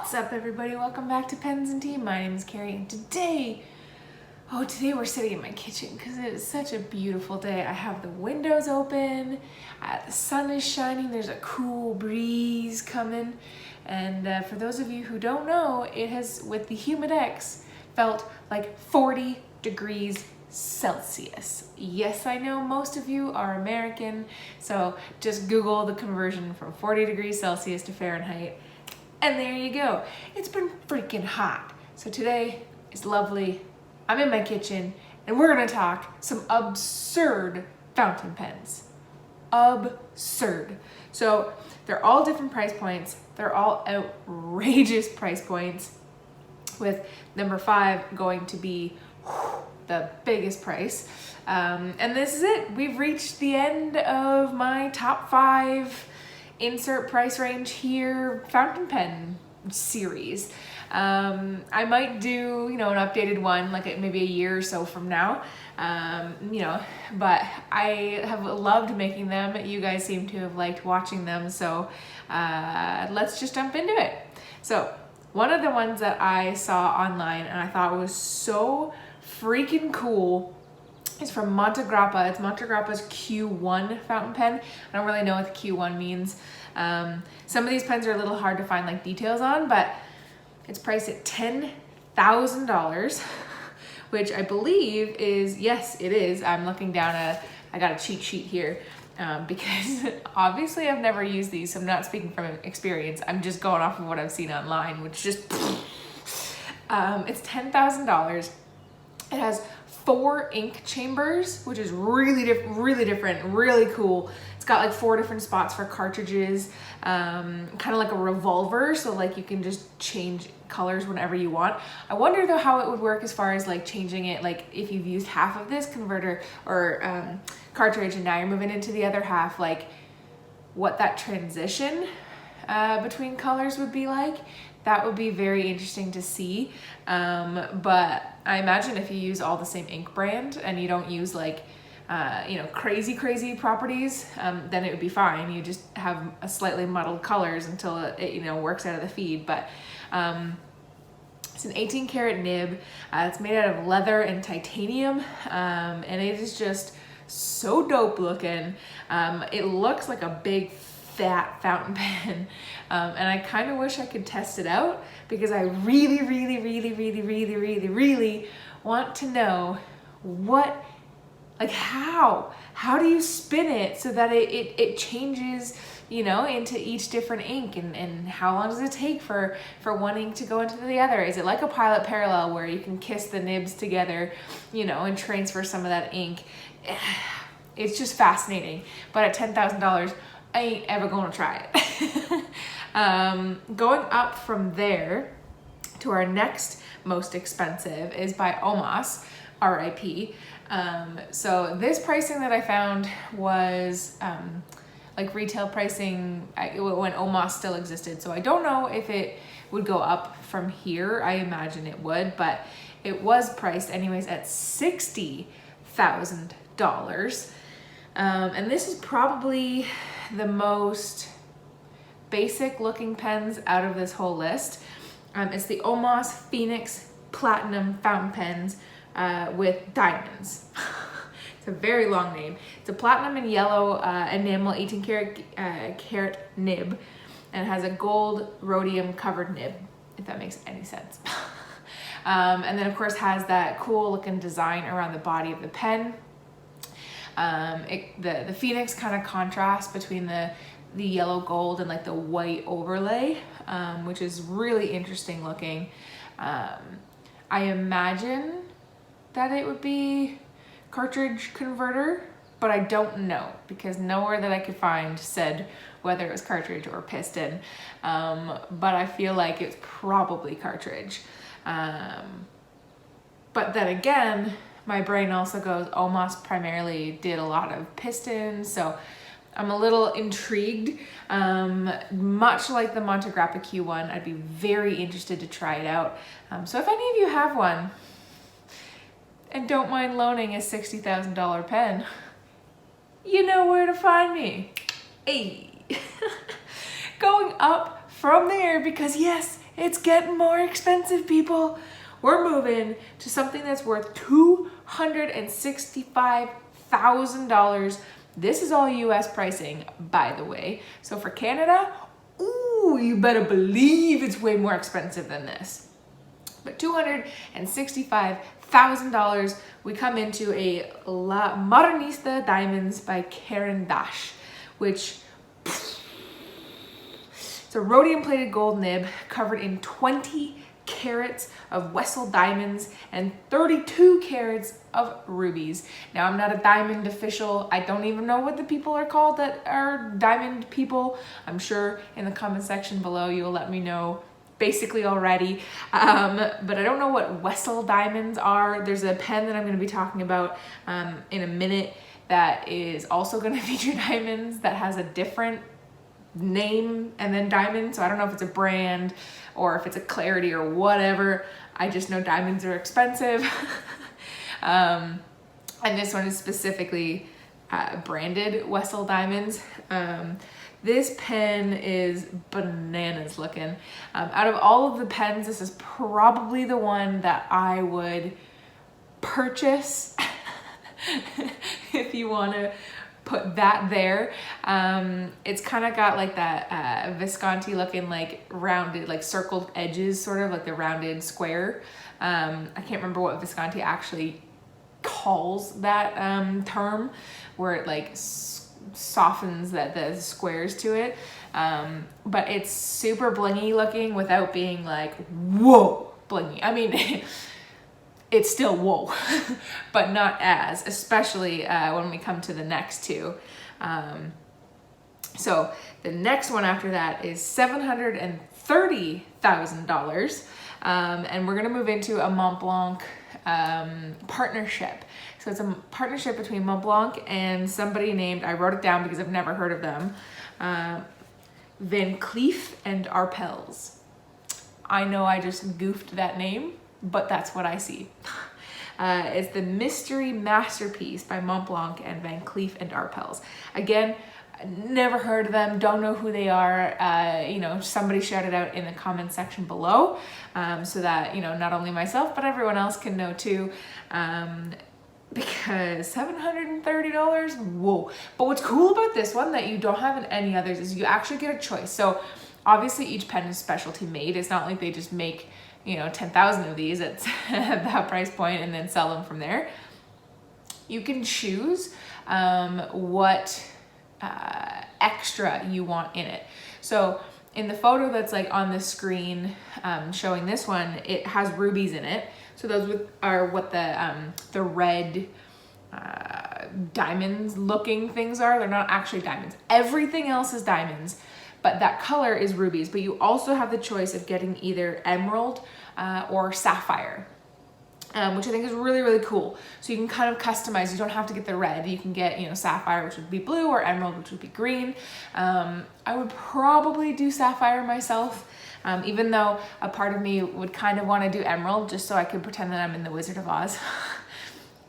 What's up, everybody? Welcome back to Pens and Tea. My name is Carrie, and today we're sitting in my kitchen because it is such a beautiful day. I have the windows open, the sun is shining, there's a cool breeze coming, and for those of you who don't know, it has, with the Humidex, felt like 40 degrees Celsius. Yes, I know most of you are American, so just Google the conversion from 40 degrees Celsius to Fahrenheit. And there you go. It's been freaking hot. So today is lovely. I'm in my kitchen and we're gonna talk some absurd fountain pens. Absurd. So they're all different price points. They're all outrageous price points, with number 5 going to be the biggest price. And this is it. We've reached the end of my top 5 insert price range here fountain pen series. I might do, an updated one like maybe a year or so from now, but I have loved making them. You guys seem to have liked watching them, so let's just jump into it. So one of the ones that I saw online and I thought was so freaking cool is from Montegrappa. It's Montegrappa's Q1 fountain pen. I don't really know what the Q1 means. Some of these pens are a little hard to find like details on, but it's priced at $10,000, which I believe is, yes, it is. I'm looking down I got a cheat sheet here because obviously I've never used these, so I'm not speaking from experience. I'm just going off of what I've seen online, which just, it's $10,000. It has 4 ink chambers, which is really different, really cool. It's got like 4 different spots for cartridges, kind of like a revolver, so like you can just change colors whenever you want. I wonder though how it would work as far as like changing it, like if you've used half of this converter or cartridge and now you're moving into the other half, like what that transition between colors would be like. That would be very interesting to see, but I imagine if you use all the same ink brand and you don't use like, crazy properties, then it would be fine. You just have a slightly muddled colors until it works out of the feed. But it's an 18 karat nib. It's made out of leather and titanium, and it is just so dope looking. It looks like a big fat fountain pen, and I kind of wish I could test it out because I really want to know how do you spin it so that it changes into each different ink, and how long does it take for one ink to go into the other? Is it like a pilot parallel where you can kiss the nibs together and transfer some of that ink? It's just fascinating. But at $10,000, I ain't ever gonna try it. Going up from there to our next most expensive is by Omas, RIP. So this pricing that I found was like retail pricing when Omas still existed. So I don't know if it would go up from here. I imagine it would, but it was priced anyways at $60,000. And this is probably the most basic looking pens out of this whole list. It's the Olympus Phoenix Platinum fountain pens with diamonds. It's a very long name. It's a platinum and yellow enamel 18 karat nib, and it has a gold rhodium covered nib, if that makes any sense. And then of course has that cool looking design around the body of the pen. The Phoenix kind of contrasts between the yellow gold and like the white overlay, which is really interesting looking. I imagine that it would be cartridge converter, but I don't know because nowhere that I could find said whether it was cartridge or piston, but I feel like it's probably cartridge. But then again, my brain also goes, Omas primarily did a lot of pistons, so I'm a little intrigued. Much like the Montegrappa Q1, I'd be very interested to try it out. So if any of you have one and don't mind loaning a $60,000 pen, you know where to find me. Hey. Going up from there, because yes, It's getting more expensive, people. We're moving to something that's worth $265,000. This is all US pricing, by the way. So for Canada, ooh, you better believe it's way more expensive than this. But $265,000, we come into a La Modernista Diamonds by Karen Dash, which it's a rhodium plated gold nib covered in 20 carats of Wessel Diamonds and 32 carats of rubies. Now, I'm not a diamond official. I don't even know what the people are called that are diamond people. I'm sure in the comment section below you'll let me know basically already. But I don't know what Wessel Diamonds are. There's a pen that I'm going to be talking about in a minute that is also going to feature diamonds that has a different name and then diamond. So I don't know if it's a brand or if it's a clarity or whatever. I just know diamonds are expensive. And this one is specifically branded Wessel Diamonds. This pen is bananas looking. Out of all of the pens, this is probably the one that I would purchase if you want to put that there. It's kind of got like that Visconti looking like rounded, like circled edges, sort of like the rounded square. I can't remember what Visconti actually calls that term, where it like softens the squares to it. But it's super blingy looking without being like, whoa, blingy. I mean, it's still whoa, but not as, especially when we come to the next two. So the next one after that is $730,000. And we're gonna move into a Mont Blanc partnership. So it's a partnership between Mont Blanc and somebody named, I wrote it down because I've never heard of them, Van Cleef and Arpels. I know I just goofed that name, but that's what I see. It's the Mystery Masterpiece by Mont Blanc and Van Cleef and Arpels. Again, never heard of them, don't know who they are. You know, somebody shout it out in the comment section below, so that, you know, not only myself, but everyone else can know too. Because $730, whoa. But what's cool about this one that you don't have in any others is you actually get a choice. So obviously each pen is specialty made. It's not like they just make, you know, 10,000 of these at that price point and then sell them from there. You can choose what extra you want in it. So in the photo that's like on the screen showing this one, it has rubies in it. So those are what the red diamonds looking things are. They're not actually diamonds. Everything else is diamonds, but that color is rubies. But you also have the choice of getting either emerald or sapphire, which I think is really, really cool. So you can kind of customize. You don't have to get the red. You can get, you know, sapphire, which would be blue, or emerald, which would be green. I would probably do sapphire myself, even though a part of me would kind of want to do emerald just so I could pretend that I'm in the Wizard of Oz.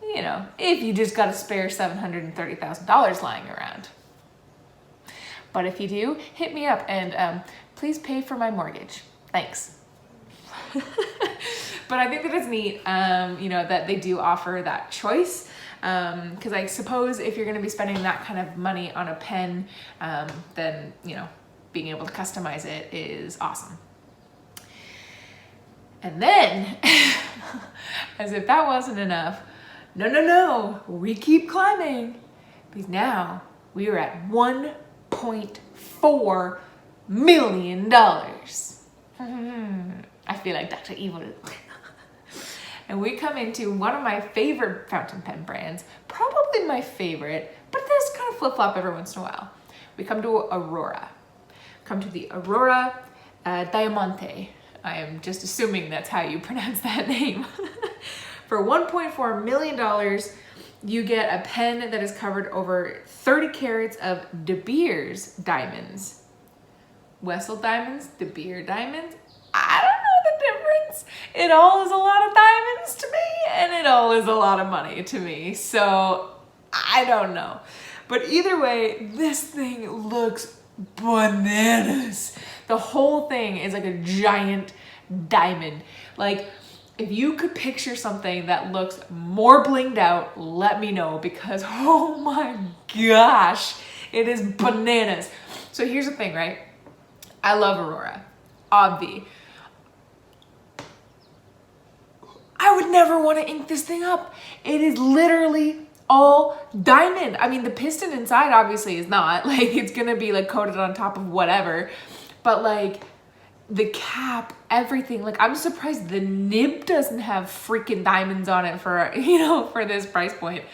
You know, if you just got a spare $730,000 lying around. But if you do, hit me up and please pay for my mortgage. Thanks. But I think that it's neat, you know, that they do offer that choice. Because I suppose if you're going to be spending that kind of money on a pen, then, you know, being able to customize it is awesome. And then, as if that wasn't enough, no, we keep climbing. Because now we are at $1.4 million. I feel like Dr. Evil. And we come into one of my favorite fountain pen brands, probably my favorite, but it does kind of flip-flop every once in a while. We come to Aurora. Come to the Aurora Diamante. I am just assuming that's how you pronounce that name. For $1.4 million, you get a pen that is covered over 30 carats of De Beers diamonds. Wessel diamonds, De Beers diamonds. I don't know the difference. It all is a lot of diamonds to me, and it all is a lot of money to me. So I don't know. But either way, this thing looks bananas. The whole thing is like a giant diamond. Like, if you could picture something that looks more blinged out, let me know, because oh my gosh, it is bananas. So here's the thing, right? I love Aurora, obvi. I would never want to ink this thing up. It is literally all diamond. I mean, the piston inside obviously is not, like, it's gonna be like coated on top of whatever, but like the cap, everything, like I'm surprised the nib doesn't have freaking diamonds on it for, you know, for this price point.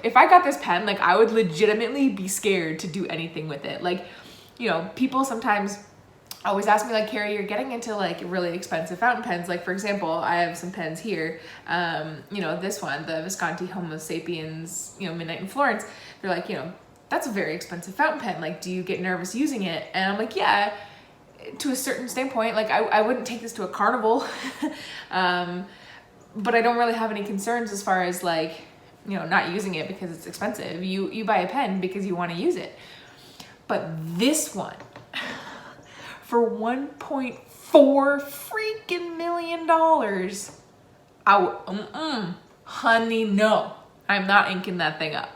If I got this pen, like I would legitimately be scared to do anything with it. Like, you know, people sometimes always ask me, like, Carrie, you're getting into like really expensive fountain pens. Like, for example, I have some pens here. You know, this one, the Visconti Homo Sapiens, you know, Midnight in Florence. They're like, you know, that's a very expensive fountain pen. Like, do you get nervous using it? And I'm like, yeah, to a certain standpoint. Like, I wouldn't take this to a carnival. But I don't really have any concerns as far as like, you know, not using it because it's expensive. You buy a pen because you want to use it. But this one, for $1.4 freaking million, honey, no, I'm not inking that thing up.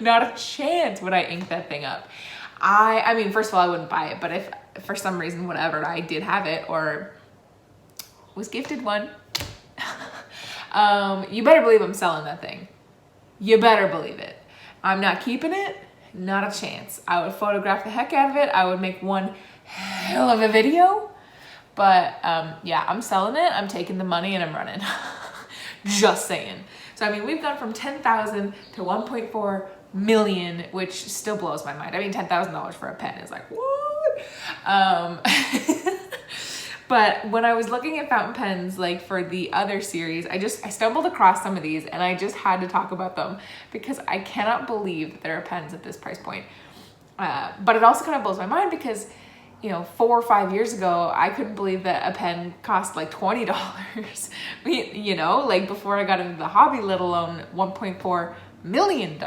Not a chance would I ink that thing up. I mean, first of all, I wouldn't buy it, but if for some reason, whatever, I did have it or was gifted one, you better believe I'm selling that thing. You better believe it. I'm not keeping it. Not a chance. I would photograph the heck out of it. I would make one hell of a video. But yeah, I'm selling it. I'm taking the money and I'm running. Just saying. So, I mean, we've gone from 10,000 to 1.4 million, which still blows my mind. I mean, $10,000 for a pen is like, what? But when I was looking at fountain pens, like for the other series, I stumbled across some of these and I just had to talk about them because I cannot believe that there are pens at this price point. But it also kind of blows my mind because, you know, 4 or 5 years ago, I couldn't believe that a pen cost like $20. You know, like before I got into the hobby, let alone $1.4 million.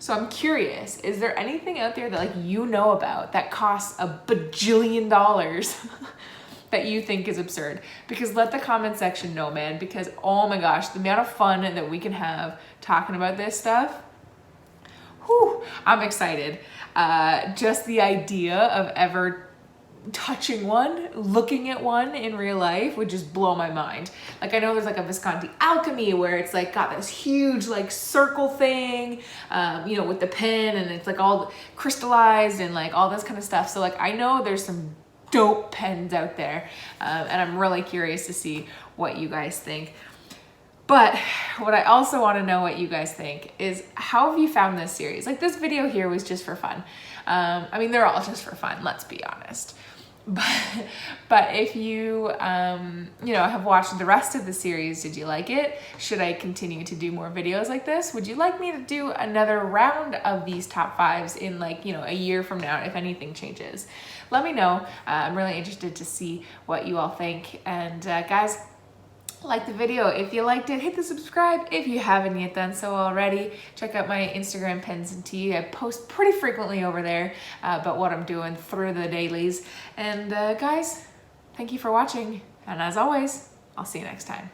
So I'm curious, is there anything out there that like you know about that costs a bajillion dollars that you think is absurd? Because let the comment section know, man, because oh my gosh, the amount of fun that we can have talking about this stuff, whew, I'm excited. Just the idea of ever touching one, looking at one in real life would just blow my mind. Like, I know there's like a Visconti Alchemy where it's like got this huge like circle thing, you know, with the pen and it's like all crystallized and like all this kind of stuff. So like, I know there's some dope pens out there, and I'm really curious to see what you guys think. But what I also want to know what you guys think is, how have you found this series? Like, this video here was just for fun. I mean, they're all just for fun, let's be honest. But if you, you know, have watched the rest of the series, did you like it? Should I continue to do more videos like this? Would you like me to do another round of these top 5s in like, you know, a year from now, if anything changes? Let me know. I'm really interested to see what you all think. And guys, like the video. If you liked it, hit the subscribe if you haven't yet done so already. Check out my Instagram, Pens and Tea. I post pretty frequently over there about what I'm doing through the dailies. And guys, thank you for watching. And as always, I'll see you next time.